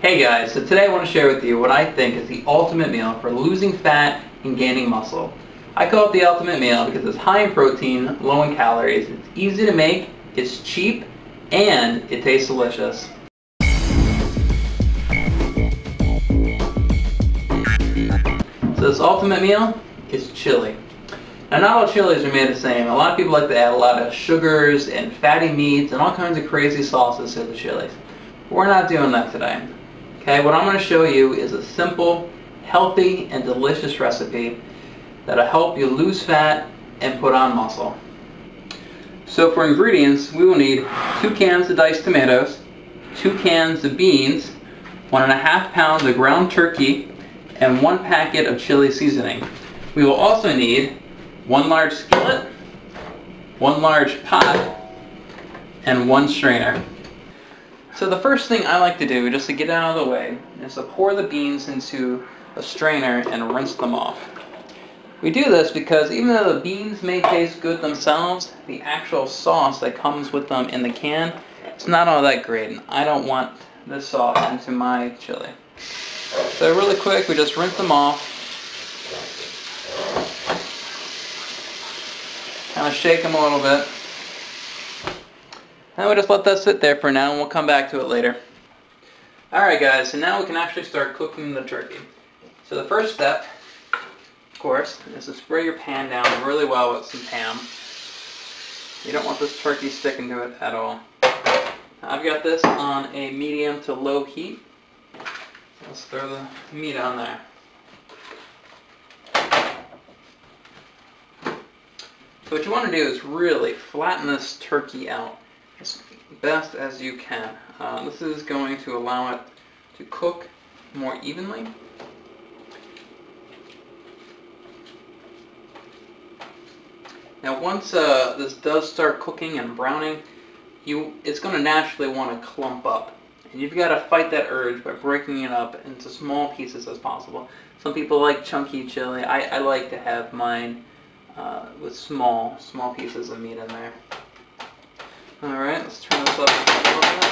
Hey guys, so today I want to share with you what I think is the ultimate meal for losing fat and gaining muscle. I call it the ultimate meal because it's high in protein, low in calories, it's easy to make, it's cheap, and it tastes delicious. So this ultimate meal is chili. Now not all chilies are made the same. A lot of people like to add a lot of sugars and fatty meats and all kinds of crazy sauces to the chilies. We're not doing that today. Okay, what I'm going to show you is a simple, healthy, and delicious recipe that'll help you lose fat and put on muscle. So for ingredients, we will need 2 cans of diced tomatoes, 2 cans of beans, 1.5 pounds of ground turkey, and 1 packet of chili seasoning. We will also need 1 large skillet, 1 large pot, and 1 strainer. So the first thing I like to do, just to get out of the way, is to pour the beans into a strainer and rinse them off. We do this because even though the beans may taste good themselves, the actual sauce that comes with them in the can, it's not all that great, and I don't want this sauce into my chili. So really quick, we just rinse them off. Kind of shake them a little bit. And we just let that sit there for now, and we'll come back to it later. Alright guys, so now we can actually start cooking the turkey. So the first step, of course, is to spray your pan down really well with some Pam. You don't want this turkey sticking to it at all. I've got this on a medium to low heat. Let's throw the meat on there. So what you want to do is really flatten this turkey out as best as you can. This is going to allow it to cook more evenly. Now once this does start cooking and browning, it's going to naturally want to clump up. And you've got to fight that urge by breaking it up into small pieces as possible. Some people like chunky chili. I like to have mine with small pieces of meat in there. Alright, let's turn this up a little bit.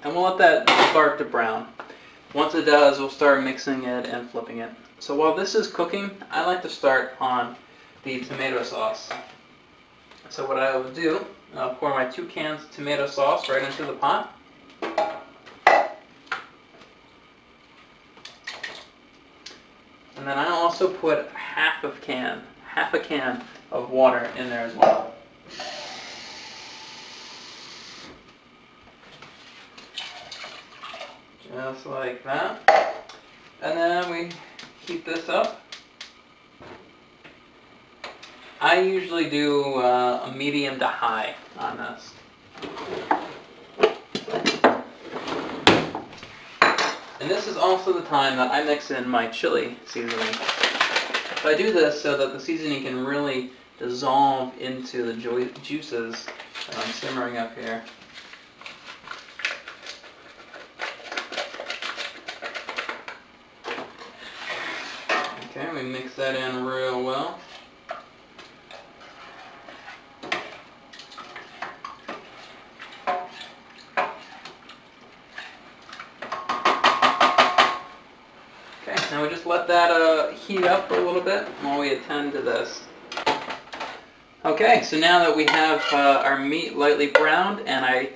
And we'll let that start to brown. Once it does, we'll start mixing it and flipping it. So while this is cooking, I like to start on the tomato sauce. So what I will do, I'll pour my 2 cans of tomato sauce right into the pot. And then I'll also put half a can of water in there as well. Just like that. And then we heat this up. I usually do a medium to high on this. And this is also the time that I mix in my chili seasoning. So I do this so that the seasoning can really dissolve into the juices that I'm simmering up here. Okay, we mix that in real well. Now we just let that heat up for a little bit while we attend to this. Okay, so now that we have our meat lightly browned, and I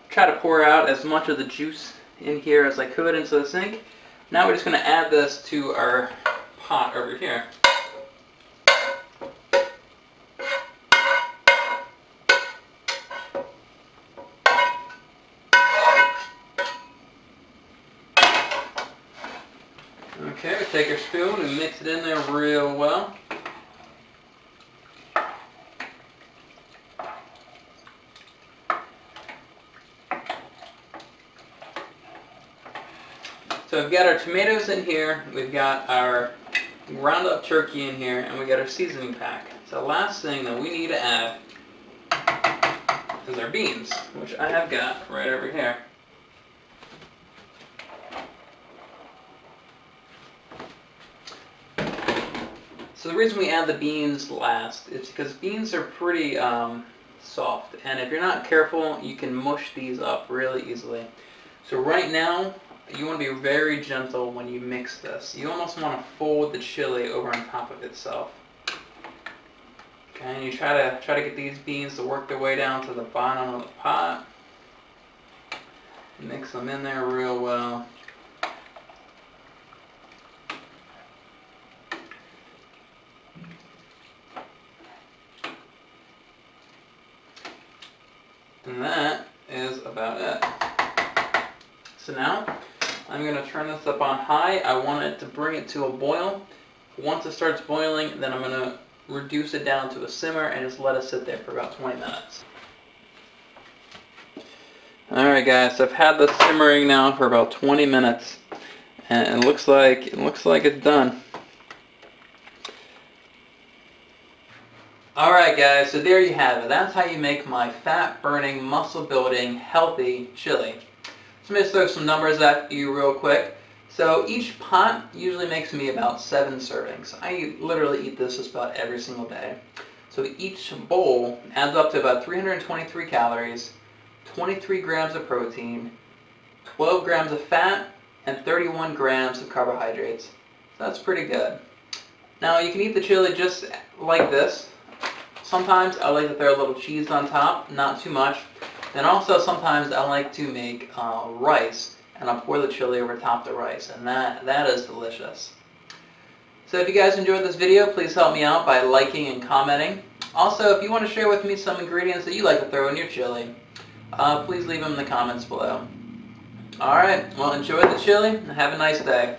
try to pour out as much of the juice in here as I could into the sink, now we're just going to add this to our pot over here. Okay, we take our spoon and mix it in there real well. So we've got our tomatoes in here, we've got our ground up turkey in here, and we got our seasoning pack. So the last thing that we need to add is our beans, which I have got right over here. So the reason we add the beans last is because beans are pretty soft, and if you're not careful, you can mush these up really easily. So right now, you want to be very gentle when you mix this. You almost want to fold the chili over on top of itself. Okay, and you try to get these beans to work their way down to the bottom of the pot. Mix them in there real well. And that is about it. So now I'm going to turn this up on high. I want it to bring it to a boil. Once it starts boiling, then I'm going to reduce it down to a simmer and just let it sit there for about 20 minutes. Alright guys, so I've had this simmering now for about 20 minutes and it looks like it's done. Alright guys, so there you have it. That's how you make my fat-burning, muscle-building, healthy chili. So let me just throw some numbers at you real quick. So each pot usually makes me about 7 servings. I literally eat this just about every single day. So each bowl adds up to about 323 calories, 23 grams of protein, 12 grams of fat, and 31 grams of carbohydrates. So that's pretty good. Now you can eat the chili just like this. Sometimes I like to throw a little cheese on top, not too much. And also sometimes I like to make rice, and I'll pour the chili over top the rice, and that is delicious. So if you guys enjoyed this video, please help me out by liking and commenting. Also, if you want to share with me some ingredients that you like to throw in your chili, please leave them in the comments below. Alright, well enjoy the chili and have a nice day.